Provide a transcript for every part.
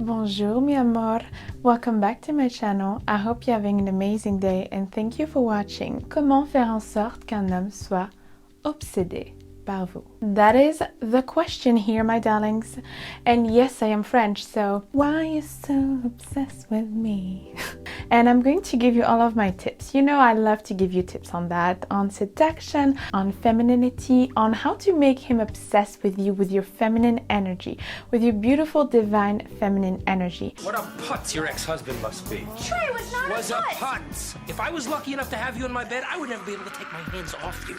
Bonjour mi amor, welcome back to my channel. I hope you're having an amazing day and thank you for watching. Comment faire en sorte qu'un homme soit obsédé par vous? That is the question here, my darlings. And yes, I am French, so why are you so obsessed with me? And I'm going to give you all of my tips. You know, I love to give you tips on that, on seduction, on femininity, on how to make him obsessed with you, with your feminine energy, with your beautiful, divine, feminine energy. What a putz your ex-husband must be. Trey was not Was a a putz. putz. If I was lucky enough to have you in my bed, I would never be able to take my hands off you.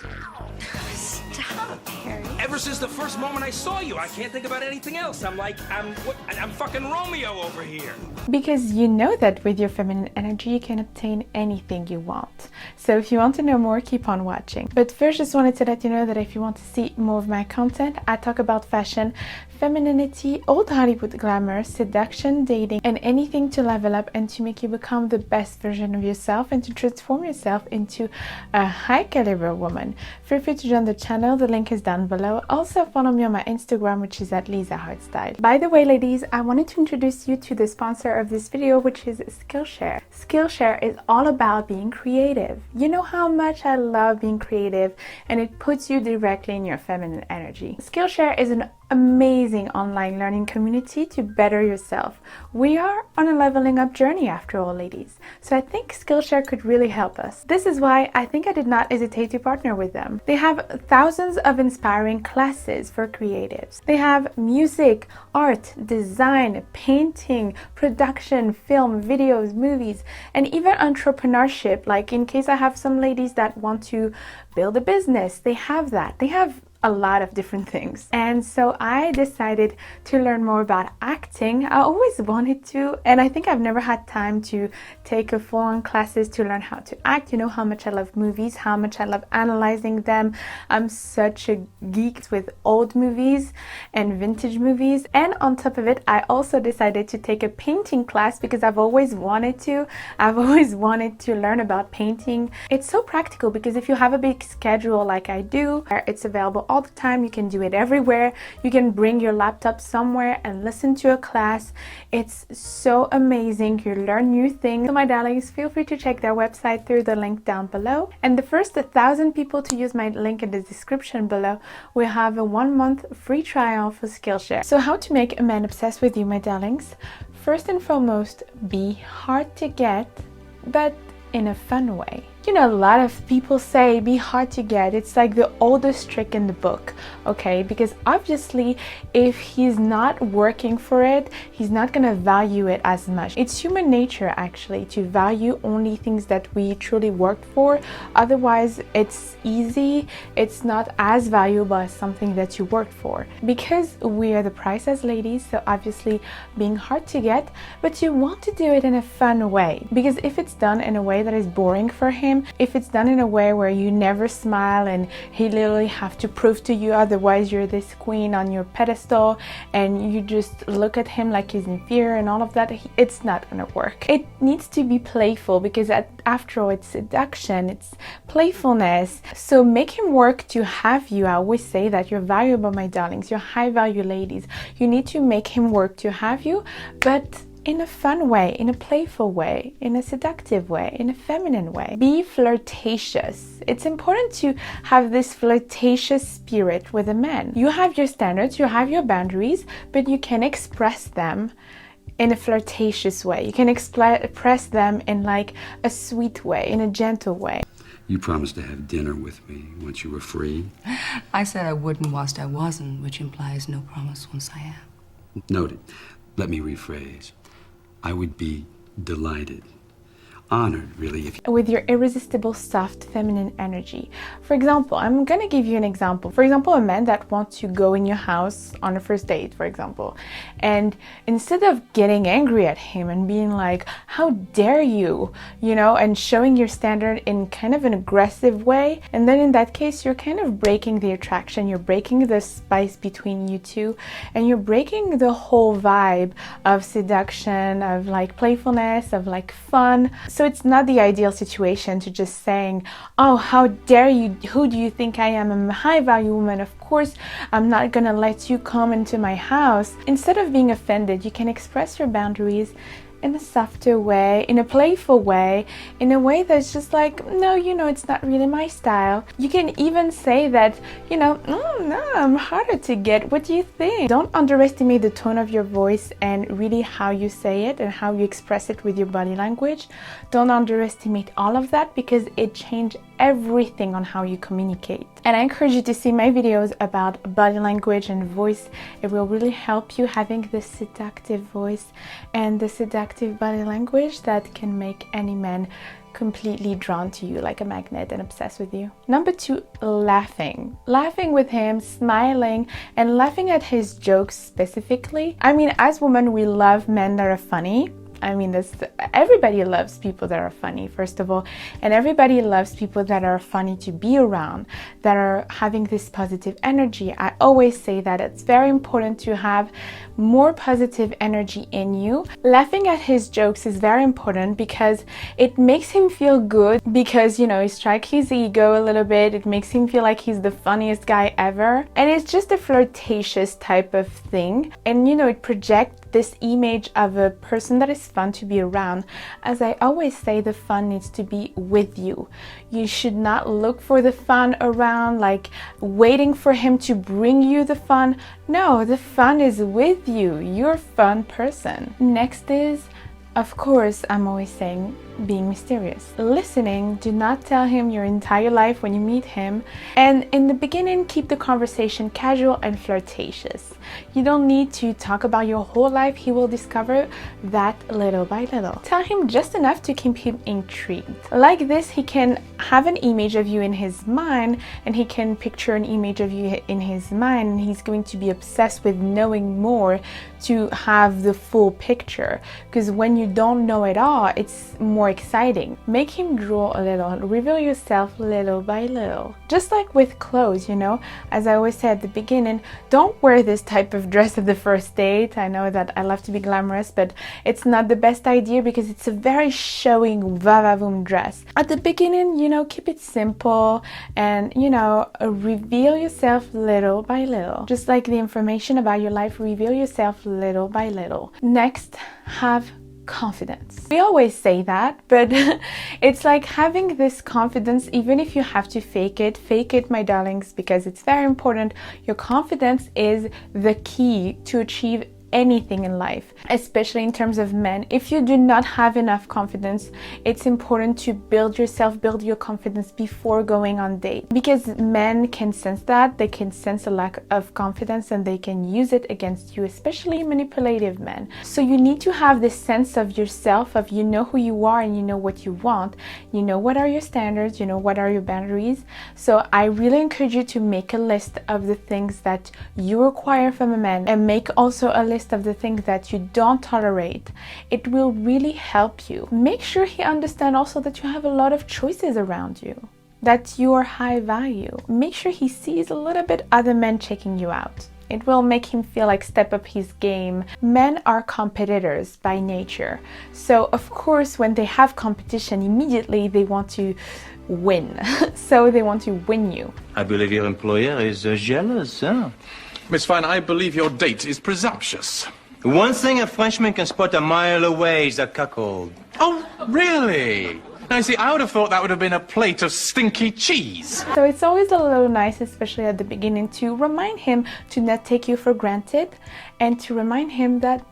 Stop, Harry. Ever since the first moment I saw you, I can't think about anything else. I'm fucking Romeo over here. Because you know that with your feminine energy, you can obtain anything you want. So if you want to know more, keep on watching. But first, just wanted to let you know that if you want to see more of my content, I talk about fashion, femininity, old Hollywood glamour, seduction, dating, and anything to level up and to make you become the best version of yourself and to transform yourself into a high caliber woman. Feel free to join the channel, the link is down below. Also follow me on my Instagram, which is at Lisa Hardstyle. By the way, ladies, I wanted to introduce you to the sponsor of this video, which is Skillshare. Skillshare is all about being creative. You know how much I love being creative, and it puts you directly in your feminine energy. Skillshare is an amazing online learning community to better yourself. We are on a leveling up journey after all, ladies. So I think Skillshare could really help us. This is why I think I did not hesitate to partner with them. They have thousands of inspiring classes for creatives. They have music, art, design, painting, production, film, videos, movies, and even entrepreneurship. Like in case I have some ladies that want to build a business, they have that. They have a lot of different things. And so I decided to learn more about acting. I always wanted to, and I think I've never had time to take a full-on classes to learn how to act. You know how much I love movies, how much I love analyzing them. I'm such a geek with old movies and vintage movies. And on top of it, I also decided to take a painting class because I've always wanted to. I've always wanted to learn about painting. It's so practical because if you have a big schedule like I do, it's available all the time. You can do it everywhere. You can bring your laptop somewhere and listen to a class. It's so amazing. You learn new things. So my darlings, feel free to check their website through the link down below. And the first 1,000 people to use my link in the description below will have a 1-month free trial for Skillshare. So how to make a man obsessed with you, my darlings? First and foremost, be hard to get, but in a fun way. You know, a lot of people say be hard to get. It's like the oldest trick in the book, okay? Because obviously, if he's not working for it, he's not gonna value it as much. It's human nature, actually, to value only things that we truly worked for. Otherwise, it's easy. It's not as valuable as something that you worked for. Because we are the price as ladies, so obviously being hard to get, but you want to do it in a fun way. Because if it's done in a way that is boring for him, if it's done in a way where you never smile and he literally have to prove to you otherwise you're this queen on your pedestal and you just look at him like he's inferior and all of that, it's not gonna work. It needs to be playful because after all, it's seduction, it's playfulness. So make him work to have you. I always say that you're valuable, my darlings. You're high value ladies. You need to make him work to have you, but in a fun way, in a playful way, in a seductive way, in a feminine way. Be flirtatious. It's important to have this flirtatious spirit with a man. You have your standards, you have your boundaries, but you can express them in a flirtatious way. You can express them in like a sweet way, in a gentle way. You promised to have dinner with me once you were free. I said I wouldn't whilst I wasn't, which implies no promise once I am. Noted. Let me rephrase. I would be delighted, honored, really, if with your irresistible, soft, feminine energy. For example, I'm gonna give you an example. For example, a man that wants to go in your house on a first date, for example, and instead of getting angry at him and being like, how dare you, you know, and showing your standard in kind of an aggressive way, and then in that case, you're kind of breaking the attraction, you're breaking the spice between you two, and you're breaking the whole vibe of seduction, of like playfulness, of like fun. So it's not the ideal situation to just saying, oh, how dare you, who do you think I am? I'm a high value woman, of course, I'm not gonna let you come into my house. Instead of being offended, you can express your boundaries in a softer way, in a playful way, in a way that's just like, no, it's not really my style. You can even say that, no, I'm harder to get. What do you think? Don't underestimate the tone of your voice and really how you say it and how you express it with your body language. Don't underestimate all of that because it changes everything on how you communicate. And I encourage you to see my videos about body language and voice. It will really help you having the seductive voice and the seductive body language that can make any man completely drawn to you like a magnet and obsessed with you. Number 2, laughing. Laughing with him, smiling, and laughing at his jokes specifically. I mean, as women, we love men that are funny. I mean, everybody loves people that are funny, first of all, and everybody loves people that are funny to be around, that are having this positive energy. I always say that it's very important to have more positive energy in you. Laughing at his jokes is very important because it makes him feel good, because, it strikes his ego a little bit. It makes him feel like he's the funniest guy ever. And it's just a flirtatious type of thing. And, it projects this image of a person that is fun to be around. As I always say, the fun needs to be with you. You should not look for the fun around, like waiting for him to bring you the fun. No, the fun is with you. You're a fun person. Next is, of course, I'm always saying, being mysterious. Listening, do not tell him your entire life when you meet him. And in the beginning, keep the conversation casual and flirtatious. You don't need to talk about your whole life. He will discover that little by little. Tell him just enough to keep him intrigued. Like this, he can have an image of you in his mind, and he can picture an image of you in his mind, and he's going to be obsessed with knowing more to have the full picture. Because when you don't know it all, it's more exciting. Make him drool a little, reveal yourself little by little. Just like with clothes, as I always say at the beginning, don't wear this type of dress at the first date. I know that I love to be glamorous, but it's not the best idea because it's a very showing va-va-voom dress. At the beginning, keep it simple and, reveal yourself little by little. Just like the information about your life, reveal yourself little by little. Next, have confidence. We always say that, but it's like having this confidence, even if you have to fake it, my darlings, because it's very important. Your confidence is the key to achieve anything in life, especially in terms of men. If you do not have enough confidence, it's important to build your confidence before going on date, because men can sense that. They can sense a lack of confidence and they can use it against you, especially manipulative men. So you need to have this sense of yourself, of who you are and what you want, what are your standards, what are your boundaries. So I really encourage you to make a list of the things that you require from a man, and make also a list of the things that you don't tolerate. It will really help you. Make sure he understands also that you have a lot of choices around you, that you are high value. Make sure he sees a little bit other men checking you out. It will make him feel like step up his game. Men are competitors by nature. So of course, when they have competition, immediately they want to win. So they want to win you. I believe your employer is jealous, huh? Miss Fine, I believe your date is presumptuous. One thing a Frenchman can spot a mile away is a cuckold. Oh, really? Now, see, I would have thought that would have been a plate of stinky cheese. So it's always a little nice, especially at the beginning, to remind him to not take you for granted, and to remind him that,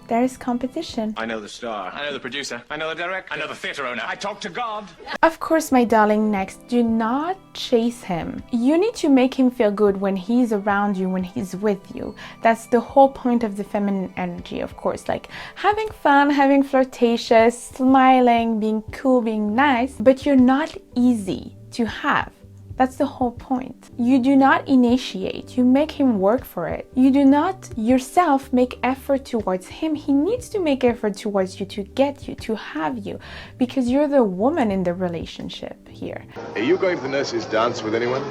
there is competition. I know the star. I know the producer. I know the director. I know the theater owner. I talk to God. Of course, my darling, next, do not chase him. You need to make him feel good when he's around you, when he's with you. That's the whole point of the feminine energy, of course. Like having fun, having flirtatious, smiling, being cool, being nice, but you're not easy to have. That's the whole point. You do not initiate, you make him work for it. You do not yourself make effort towards him. He needs to make effort towards you to get you, to have you, because you're the woman in the relationship here. Are you going to the nurses' dance with anyone?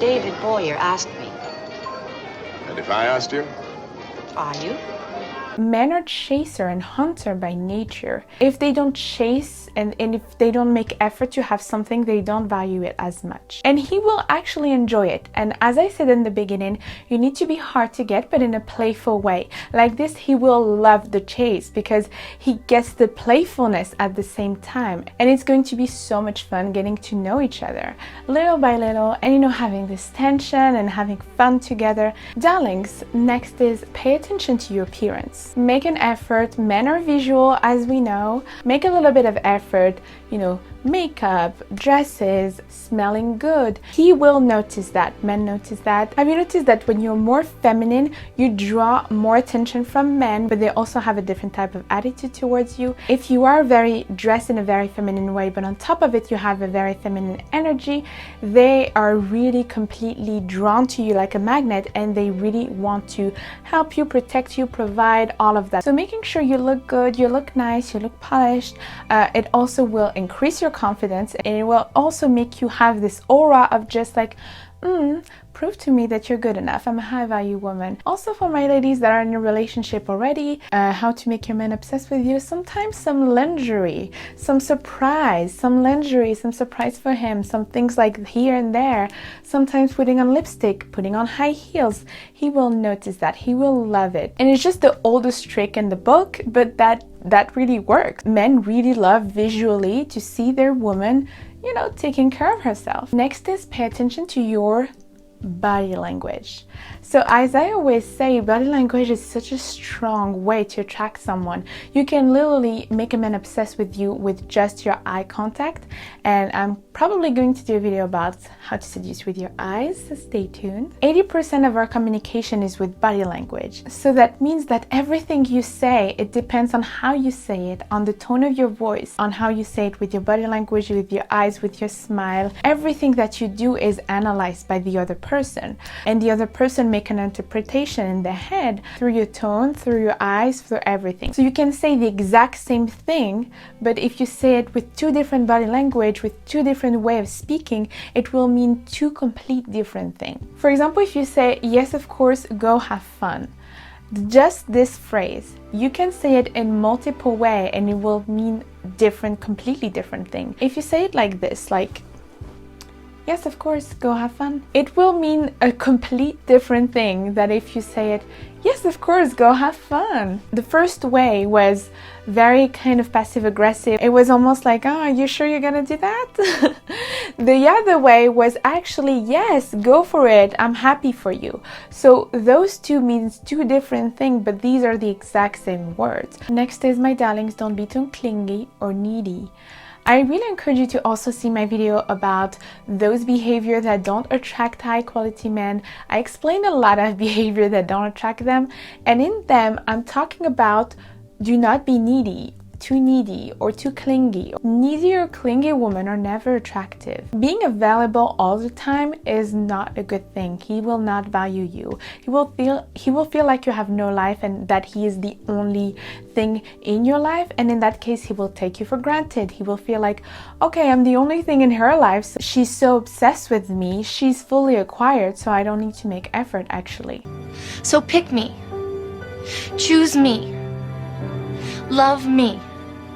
David Boyer asked me. And if I asked you? Are you? Men are chaser and hunter by nature. If they don't chase and if they don't make effort to have something, they don't value it as much. And he will actually enjoy it. And as I said in the beginning, you need to be hard to get, but in a playful way. Like this, he will love the chase because he gets the playfulness at the same time. And it's going to be so much fun getting to know each other little by little, and having this tension and having fun together. Darlings, next is pay attention to your appearance. Make an effort. Men are visual, as we know. Make a little bit of effort, makeup, dresses, smelling good. He will notice that. Men notice that. Have you noticed that when you're more feminine, you draw more attention from men, but they also have a different type of attitude towards you? If you are very dressed in a very feminine way, but on top of it you have a very feminine energy, they are really completely drawn to you like a magnet, and they really want to help you, protect you, provide all of that. So making sure you look good, you look nice, you look polished, it also will increase your confidence, and it will also make you have this aura of just like, prove to me that you're good enough. I'm a high value woman. Also for my ladies that are in a relationship already, how to make your man obsessed with you. Sometimes some lingerie, some surprise, some lingerie, some surprise for him, some things like here and there. Sometimes putting on lipstick, putting on high heels. He will notice that. He will love it. And it's just the oldest trick in the book, but that really works. Men really love visually to see their woman, taking care of herself. Next is pay attention to your body language. So as I always say, body language is such a strong way to attract someone. You can literally make a man obsessed with you with just your eye contact, and I'm probably going to do a video about how to seduce with your eyes, so stay tuned. 80% of our communication is with body language. So that means that everything you say, it depends on how you say it, on the tone of your voice, on how you say it with your body language, with your eyes, with your smile. Everything that you do is analyzed by the other person, and the other person make an interpretation in their head through your tone, through your eyes, through everything. So you can say the exact same thing, but if you say it with two different body language, with two different way of speaking, it will mean two complete different things. For example, if you say, yes, of course, go have fun. Just this phrase, you can say it in multiple ways and it will mean completely different thing. If you say it like this, like, yes, of course, go have fun, it will mean a complete different thing than if you say it, yes, of course, go have fun. The first way was very kind of passive-aggressive. It was almost like, oh, are you sure you're gonna do that? The other way was actually, yes, go for it, I'm happy for you. So those two means two different things, but these are the exact same words. Next is, my darlings, don't be too clingy or needy. I really encourage you to also see my video about those behaviors that don't attract high quality men. I explain a lot of behavior that don't attract them, and in them I'm talking about do not be needy, too needy or too clingy. Needy or clingy women are never attractive. Being available all the time is not a good thing. He will not value you. He will feel like you have no life and that he is the only thing in your life, and in that case he will take you for granted. He will feel like, okay, I'm the only thing in her life, so she's so obsessed with me, she's fully acquired, so I don't need to make effort actually. So pick me, choose me, love me.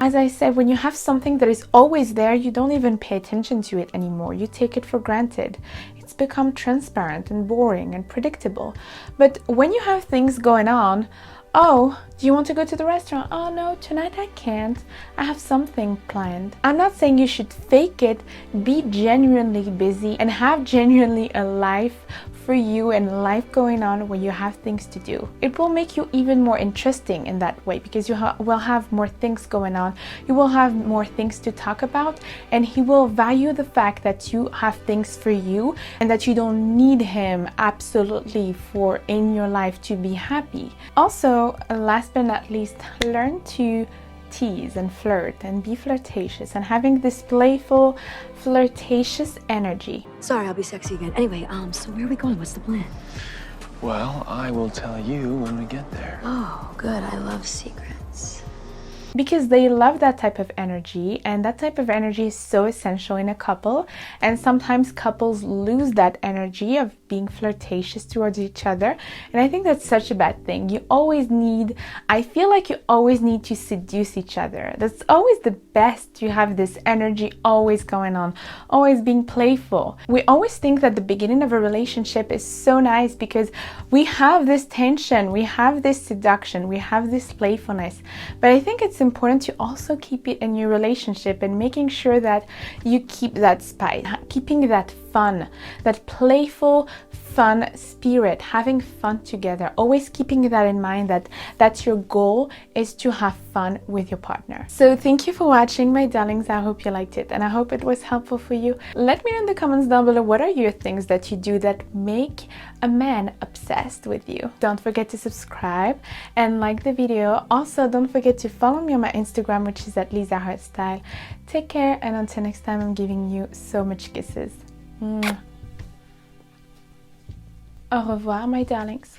As I said, when you have something that is always there, you don't even pay attention to it anymore. You take it for granted. It's become transparent and boring and predictable. But when you have things going on, oh, do you want to go to the restaurant? Oh no, tonight I can't. I have something planned. I'm not saying you should fake it. Be genuinely busy and have genuinely a life for you and life going on when you have things to do. It will make you even more interesting in that way because you will have more things going on. You will have more things to talk about, and he will value the fact that you have things for you and that you don't need him absolutely for in your life to be happy. Also, last but not least, learn to tease and flirt and be flirtatious and having this playful, flirtatious energy. Sorry, I'll be sexy again. Anyway, so where are we going? What's the plan? Well, I will tell you when we get there. Oh, good. I love secrets. Because they love that type of energy, and that type of energy is so essential in a couple, and sometimes couples lose that energy of being flirtatious towards each other. And I think that's such a bad thing. I feel like you always need to seduce each other. That's always the best. You have this energy always going on, always being playful. We always think that the beginning of a relationship is so nice because we have this tension, we have this seduction, we have this playfulness. But I think it's important to also keep it in your relationship and making sure that you keep that spice, keeping that fun, that playful, fun spirit, having fun together, always keeping that in mind, that's your goal, is to have fun with your partner. So thank you for watching, my darlings. I hope you liked it and I hope it was helpful for you. Let me know in the comments down below, what are your things that you do that make a man obsessed with you? Don't forget to subscribe and like the video. Also, don't forget to follow me on my Instagram, which is @LisaHeartstyle. Take care, and until next time, I'm giving you so much kisses. Au revoir, my darlings.